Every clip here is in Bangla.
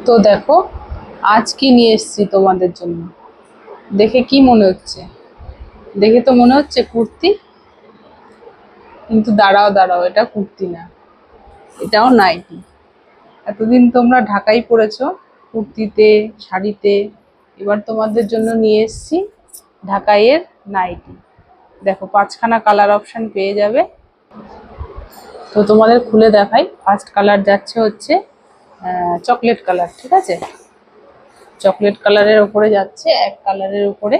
তো দেখো, আজ কি নিয়ে এসেছি তোমাদের জন্য। দেখে কি মনে হচ্ছে? দেখে তো মনে হচ্ছে কুর্তি, কিন্তু দাঁড়াও দাঁড়াও, এটা কুর্তি না, এটাও নাইটি। এতদিন তোমরা ঢাকাই পরেছো কুর্তিতে, শাড়িতে। এবার তোমাদের জন্য নিয়ে এসেছি ঢাকাইয়ের নাইটি। দেখো, 5খানা কালার অপশন পেয়ে যাবে। তো তোমাদের খুলে দেখাই। ফার্স্ট কালার যাচ্ছে হচ্ছে চকলেট কালার, ঠিক আছে? চকলেট কালারের উপরে যাচ্ছে, এক কালারের উপরে।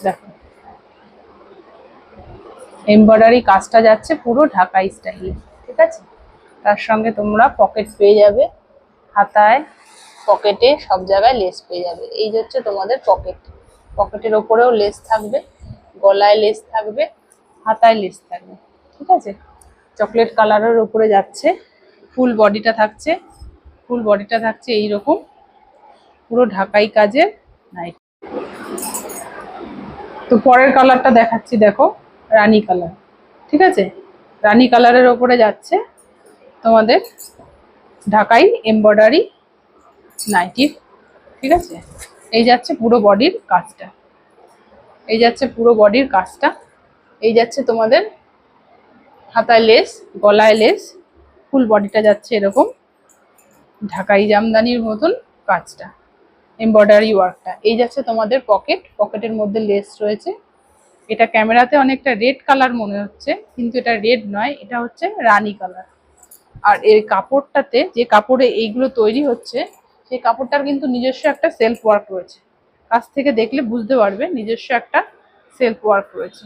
দেখো, এমব্রয়ডারি কাজটা যাচ্ছে পুরো ঢাকাই স্টাইলে, ঠিক আছে? তার সঙ্গে তোমরা পকেট পেয়ে যাবে, হাতায়, পকেটে, সব জায়গায় লেস পেয়ে যাবে। এই যে হচ্ছে তোমাদের পকেট। পকেটের ওপরেও লেস থাকবে, গলায় লেস থাকবে, হাতায় লেস থাকবে, ঠিক আছে? চকলেট কালারের উপরে যাচ্ছে, ফুল বডিটা থাকছে। ফুল বডিটা থাকছে এইরকম, পুরো ঢাকাই কাজের নাইট। তো পরের কালারটা দেখাচ্ছি, দেখো, রানী কালার, ঠিক আছে? রানী কালারের ওপরে যাচ্ছে তোমাদের ঢাকাই এমব্রয়ডারি নাইটি, ঠিক আছে? এই যাচ্ছে পুরো বডির কাজটা, এই যাচ্ছে পুরো বডির কাজটা। এই যাচ্ছে তোমাদের হাতায় লেস, গলায় লেস, ফুল বডিটা যাচ্ছে এরকম ঢাকাই জামদানির মতন কাজটা, এমব্রয়ডারি ওয়ার্কটা। এই যাচ্ছে তোমাদের পকেট, পকেটের মধ্যে লেস রয়েছে। এটা ক্যামেরাতে অনেকটা রেড কালার মনে হচ্ছে, কিন্তু এটা রেড নয়, এটা হচ্ছে রানী কালার। আর এই কাপড়টাতে, যে কাপড়ে এইগুলো তৈরি হচ্ছে, সেই কাপড়টার কিন্তু নিজস্ব একটা সেলফ ওয়ার্ক রয়েছে। কাছ থেকে দেখলে বুঝতে পারবে নিজস্ব একটা সেলফ ওয়ার্ক রয়েছে।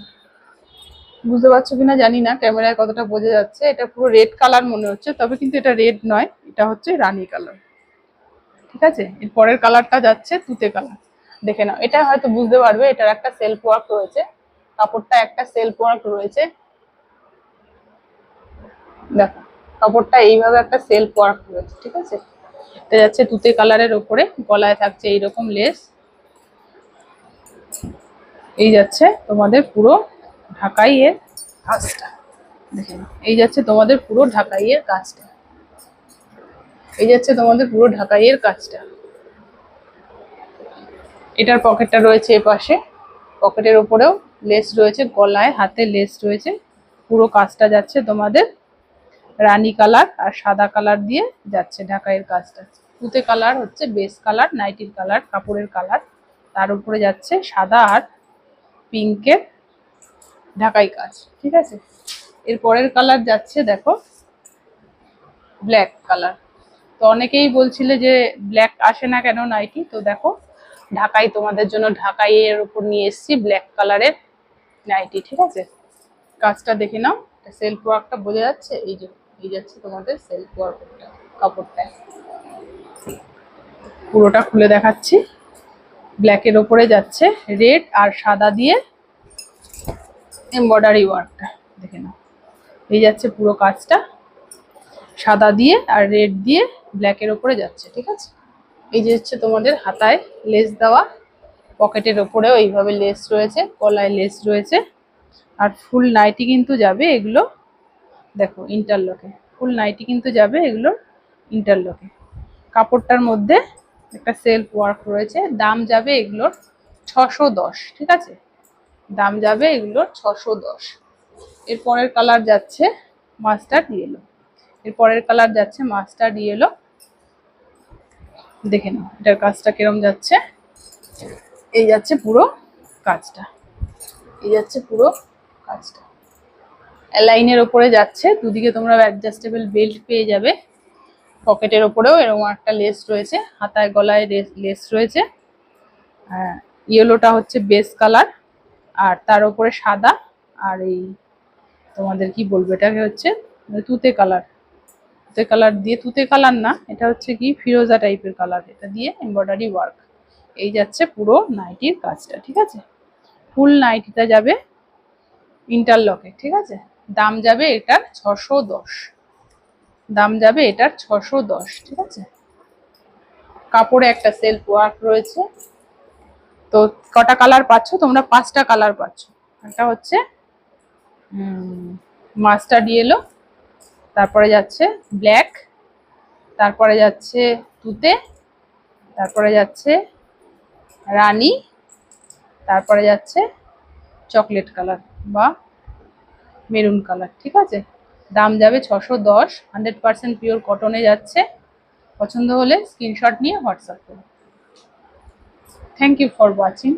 বুঝতে পারছো কিনা জানি না, ক্যামেরায় কতটা বোঝা যাচ্ছে। এটা পুরো রেড কালার মনে হচ্ছে, তবে কিন্তু এটা রেড নয়, এটা হচ্ছে রানী কালার, ঠিক আছে? এর পরের কালারটা যাচ্ছে তুতে কালার। দেখে নাও, এটা হয়তো বুঝতে পারবে, এটার একটা সেলফ ওয়ার্ক রয়েছে, কাপড়টা একটা সেলফ ওয়ার্ক রয়েছে। দেখো, কাপড়টা এইভাবে একটা সেলফ ওয়ার্ক রয়েছে, ঠিক আছে? এটা যাচ্ছে তুতে কালারের ওপরে, গলায় থাকছে এইরকম লেস। এই যাচ্ছে তোমাদের পুরো ঢাকাই এর কাজটা, দেখে নাও। এই যাচ্ছে তোমাদের পুরো ঢাকাই এর কাজটা, এই যাচ্ছে তোমাদের পুরো ঢাকাই এর কাজটা। এটার পকেটটা রয়েছে এপাশে, পকেটের ওপরেও লেস রয়েছে, গলায় হাতে লেস রয়েছে। পুরো কাজটা যাচ্ছে তোমাদের রানী কালার আর সাদা কালার দিয়ে যাচ্ছে ঢাকাইয়ের কাজটা। তুতে কালার হচ্ছে বেস কালার, নাইটির কালার, কাপড়ের কালার। তার উপরে যাচ্ছে সাদা আর পিঙ্কের ঢাকাই কাজ, ঠিক আছে? এর পরের কালার যাচ্ছে, দেখো, ব্ল্যাক কালার। তো অনেকেই বলছিলে যে ব্ল্যাক আসে না কেন নাইটি। তো দেখো, ঢাকাই তোমাদের জন্য ঢাকাই এর উপর নিয়ে এসেছি ব্ল্যাক কালারের নাইটি, ঠিক আছে? কাজটা দেখে নাও, সেলফ ওয়ার্কটা বোঝা যাচ্ছে। এই যে এই যাচ্ছে তোমাদের সেলফ ওয়ার্কটা, কাপড়টা পুরোটা খুলে দেখাচ্ছি। ব্ল্যাকের ওপরে যাচ্ছে রেড আর সাদা দিয়ে এমব্রয়ডারি ওয়ার্কটা, দেখে নাও। এই যাচ্ছে পুরো কাজটা সাদা দিয়ে আর রেড দিয়ে ব্ল্যাকের ওপরে যাচ্ছে, ঠিক আছে? এই যে হচ্ছে তোমাদের হাতায় লেস দেওয়া, পকেটের ওপরেও এইভাবে লেস রয়েছে, গলায় লেস রয়েছে। আর ফুল নাইটি কিন্তু যাবে এগুলো, দেখো, ইন্টারলকে। ফুল নাইটি কিন্তু যাবে এগুলো ইন্টারলকে। কাপড়টার মধ্যে একটা সেলফ ওয়ার্ক রয়েছে। দাম যাবে এগুলোর 610, ঠিক আছে? দাম যাবে এগুলোর 610। এর পরের কালার যাচ্ছে মাস্টার্ড ইয়েলো, এর পরের কালার যাচ্ছে মাস্টার্ড ইয়েলো। দেখে নাও এটার কাজটা কিরম যাচ্ছে। এই যাচ্ছে পুরো কাজটা, এই যাচ্ছে পুরো কাজটা। লাইনের ওপরে যাচ্ছে, দুদিকে তোমরা অ্যাডজাস্টেবল বেল্ট পেয়ে যাবে। পকেটের ওপরেও এরকম একটা লেস রয়েছে, হাতায় গলায় লেস রয়েছে। হ্যাঁ, ইয়েলোটা হচ্ছে বেস কালার, আর তার উপরে সাদা। আর এই তোমাদের কি বলবো, এটাকে হচ্ছে তুতে কালার। তুতে কালার দিয়ে, তুতে কালার না, এটা হচ্ছে কি ফিরোজা টাইপের কালার, এটা দিয়ে এমব্রয়ডারি ওয়ার্ক। এই যাচ্ছে পুরো নাইটির কাজটা, ঠিক আছে? ফুল নাইটিটা যাবে ইন্টারলকে, ঠিক আছে? দাম যাবে এটার 610, দাম যাবে এটার 610, ঠিক আছে? কাপড়ে একটা সেলফ ওয়ার্ক রয়েছে। তো কটা কালার পাচ্ছ তোমরা? 5টা কালার পাচ্ছ। একটা হচ্ছে মাস্টার্ড ইয়েলো, তারপরে যাচ্ছে ব্ল্যাক, তারপরে যাচ্ছে তুতে, তারপরে যাচ্ছে রানী, তারপরে যাচ্ছে চকলেট কালার বা মেরুন কালার। ঠিক আছে, দাম যাবে 610, 100% পিওর কটনে যাচ্ছে। পছন্দ হলে স্ক্রিনশট নিয়ে হোয়াটসঅ্যাপ করুন। Thank you for watching.